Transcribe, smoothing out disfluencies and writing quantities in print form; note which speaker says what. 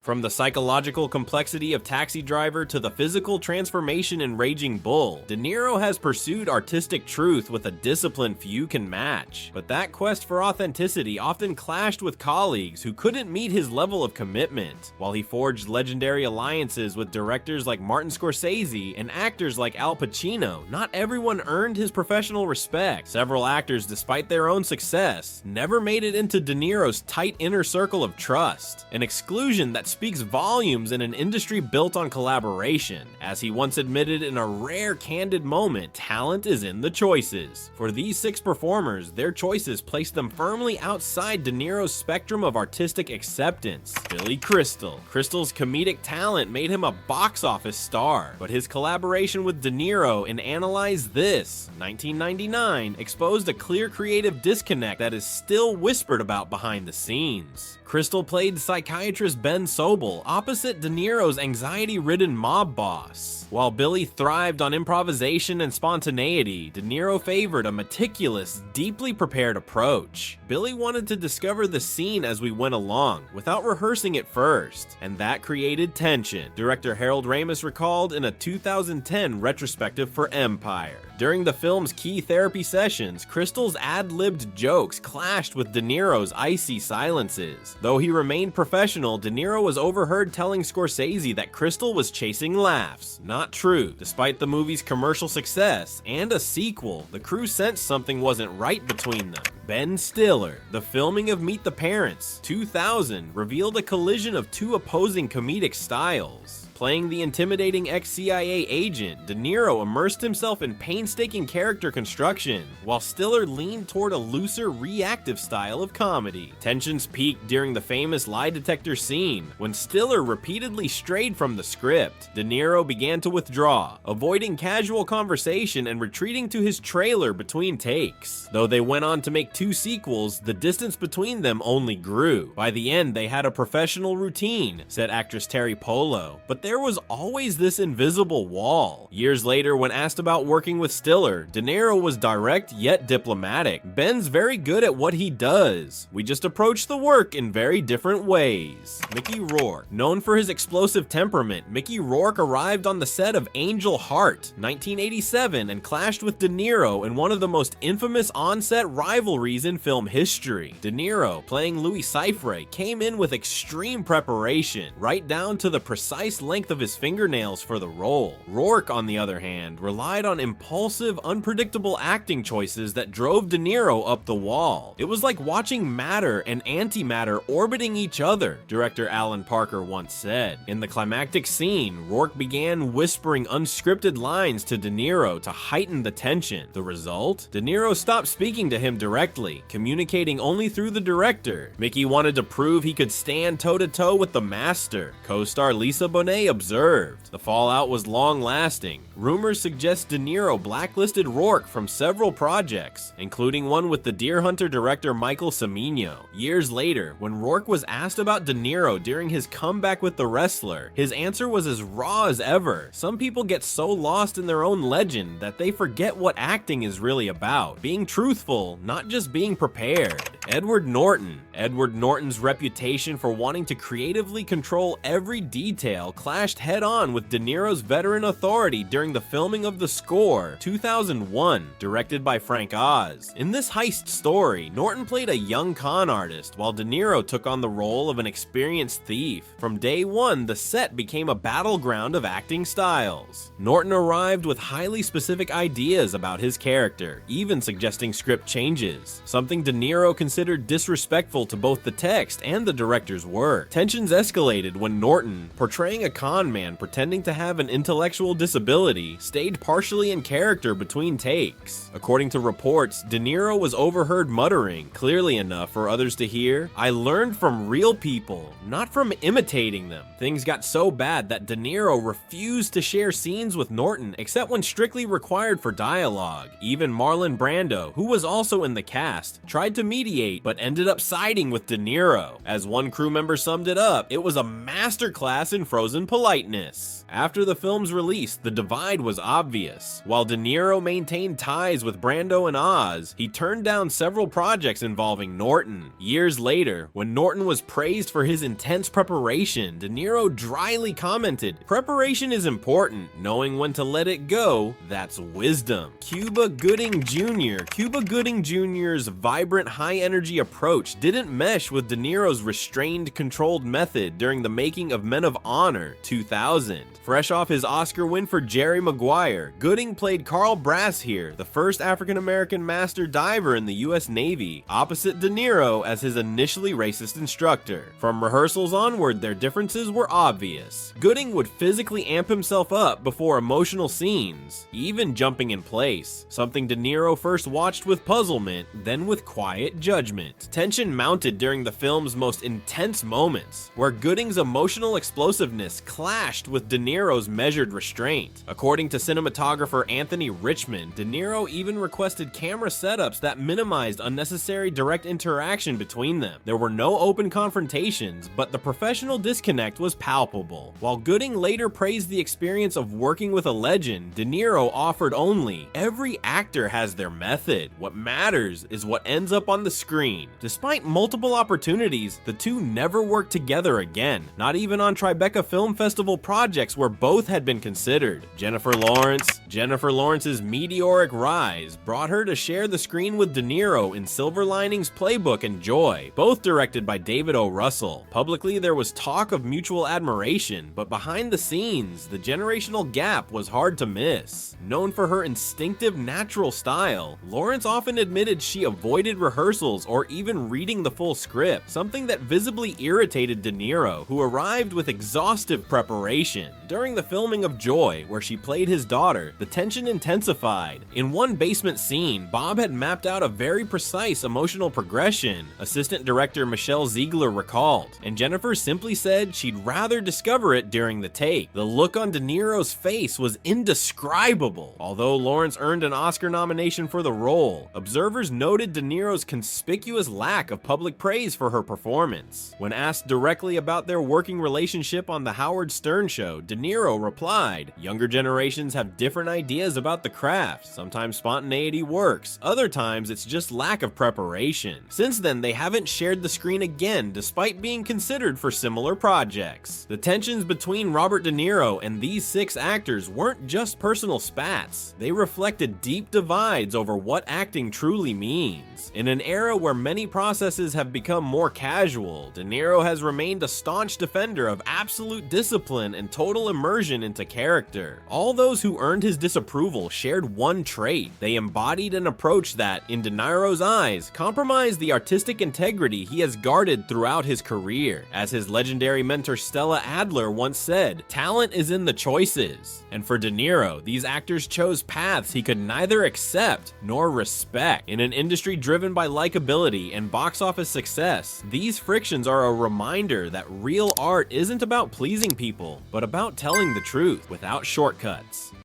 Speaker 1: From the psychological complexity of Taxi Driver to the physical transformation in Raging Bull, De Niro has pursued artistic truth with a discipline few can match. But that quest for authenticity often clashed with colleagues who couldn't meet his level of commitment. While he forged legendary alliances with directors like Martin Scorsese and actors like Al Pacino, not everyone earned his professional respect. Several actors, despite their own success, never made it into De Niro's tight inner circle of trust, an exclusion that speaks volumes in an industry built on collaboration. As he once admitted in a rare candid moment, talent is in the choices. For these 6 performers, their choices placed them firmly outside De Niro's spectrum of artistic acceptance. Billy Crystal. Crystal's comedic talent made him a box office star, but his collaboration with De Niro in Analyze This, 1999, exposed a clear creative disconnect that is still whispered about behind the scenes. Crystal played psychiatrist Ben Sobel opposite De Niro's anxiety-ridden mob boss. While Billy thrived on improvisation and spontaneity, De Niro favored a meticulous, deeply prepared approach. Billy wanted to discover the scene as we went along, without rehearsing it first, and that created tension, director Harold Ramis recalled in a 2010 retrospective for Empire. During the film's key therapy sessions, Crystal's ad-libbed jokes clashed with De Niro's icy silences. Though he remained professional, De Niro was overheard telling Scorsese that Crystal was chasing laughs. Not true. Despite the movie's commercial success and a sequel, the crew sensed something wasn't right between them. Ben Stiller. The filming of Meet the Parents, 2000, revealed a collision of 2 opposing comedic styles. Playing the intimidating ex-CIA agent, De Niro immersed himself in painstaking character construction, while Stiller leaned toward a looser, reactive style of comedy. Tensions peaked during the famous lie detector scene, when Stiller repeatedly strayed from the script. De Niro began to withdraw, avoiding casual conversation and retreating to his trailer between takes. Though they went on to make 2 sequels, the distance between them only grew. By the end, they had a professional routine, said actress Terry Polo, but there was always this invisible wall. Years later, when asked about working with Stiller, De Niro was direct yet diplomatic. "Ben's very good at what he does. We just approach the work in very different ways." Mickey Rourke. Known for his explosive temperament, Mickey Rourke arrived on the set of Angel Heart, 1987, and clashed with De Niro in one of the most infamous on-set rivalries in film history. De Niro, playing Louis Cyphre, came in with extreme preparation, right down to the precise length of his fingernails for the role. Rourke, on the other hand, relied on impulsive, unpredictable acting choices that drove De Niro up the wall. It was like watching matter and antimatter orbiting each other, director Alan Parker once said. In the climactic scene, Rourke began whispering unscripted lines to De Niro to heighten the tension. The result? De Niro stopped speaking to him directly, communicating only through the director. Mickey wanted to prove he could stand toe-to-toe with the master. Co-star Lisa Bonet observed. The fallout was long-lasting. Rumors suggest De Niro blacklisted Rourke from several projects, including one with the Deer Hunter director Michael Cimino. Years later, when Rourke was asked about De Niro during his comeback with The Wrestler, his answer was as raw as ever. Some people get so lost in their own legend that they forget what acting is really about. Being truthful, not just being prepared. Edward Norton. Edward Norton's reputation for wanting to creatively control every detail clashed head-on with De Niro's veteran authority during the filming of The Score, 2001, directed by Frank Oz. In this heist story, Norton played a young con artist, while De Niro took on the role of an experienced thief. From day one, the set became a battleground of acting styles. Norton arrived with highly specific ideas about his character, even suggesting script changes, something De Niro considered disrespectful to both the text and the director's work. Tensions escalated when Norton, portraying a con man pretending to have an intellectual disability, stayed partially in character between takes. According to reports, De Niro was overheard muttering, clearly enough for others to hear, "I learned from real people, not from imitating them." Things got so bad that De Niro refused to share scenes with Norton except when strictly required for dialogue. Even Marlon Brando, who was also in the cast, cast, tried to mediate, but ended up siding with De Niro. As one crew member summed it up, it was a masterclass in frozen politeness. After the film's release, the divide was obvious. While De Niro maintained ties with Brando and Oz, he turned down several projects involving Norton. Years later, when Norton was praised for his intense preparation, De Niro dryly commented, "Preparation is important. Knowing when to let it go, that's wisdom." Cuba Gooding Jr. Cuba Gooding Jr.'s vibrant, high-energy approach didn't mesh with De Niro's restrained, controlled method during the making of Men of Honor 2000. Fresh off his Oscar win for Jerry Maguire, Gooding played Carl Brass here, the first African-American master diver in the US Navy, opposite De Niro as his initially racist instructor. From rehearsals onward, their differences were obvious. Gooding would physically amp himself up before emotional scenes, even jumping in place, something De Niro first watched with puzzlement, then with quiet judgment. Tension mounted during the film's most intense moments, where Gooding's emotional explosiveness clashed with De Niro's measured restraint. According to cinematographer Anthony Richmond, De Niro even requested camera setups that minimized unnecessary direct interaction between them. There were no open confrontations, but the professional disconnect was palpable. While Gooding later praised the experience of working with a legend, De Niro offered only, "Every actor has their method. What matters is what ends up on the screen." Despite multiple opportunities, the two never worked together again, not even on Tribeca Film Festival projects where both had been considered. Jennifer Lawrence's meteoric rise brought her to share the screen with De Niro in Silver Linings Playbook and Joy, both directed by David O. Russell. Publicly, there was talk of mutual admiration, but behind the scenes, the generational gap was hard to miss. Known for her instinctive, natural style, Lawrence often admitted she avoided rehearsals or even reading the full script, something that visibly irritated De Niro, who arrived with exhaustive preparation. During the filming of Joy, where she played his daughter, the tension intensified. In one basement scene, Bob had mapped out a very precise emotional progression, assistant director Michelle Ziegler recalled, and Jennifer simply said she'd rather discover it during the take. The look on De Niro's face was indescribable. Although Lawrence earned an Oscar nomination for the role, observers noted De Niro's conspicuous lack of public praise for her performance. When asked directly about their working relationship on The Howard Stern Show, De Niro replied, "Younger generations have different ideas about the craft. Sometimes spontaneity works, other times it's just lack of preparation." Since then, they haven't shared the screen again despite being considered for similar projects. The tensions between Robert De Niro and these 6 actors weren't just personal spats, they reflected deep divides over what acting truly means. In an era where many processes have become more casual, De Niro has remained a staunch defender of absolute discipline and total immersion into character. All those who earned his disapproval shared one trait: they embodied an approach that, in De Niro's eyes, compromised the artistic integrity he has guarded throughout his career. As his legendary mentor Stella Adler once said, "Talent is in the choices." And for De Niro, these actors chose paths he could neither accept nor respect. In an industry driven by likability and box office success, these frictions are a reminder that real art isn't about pleasing people, but about telling the truth without shortcuts.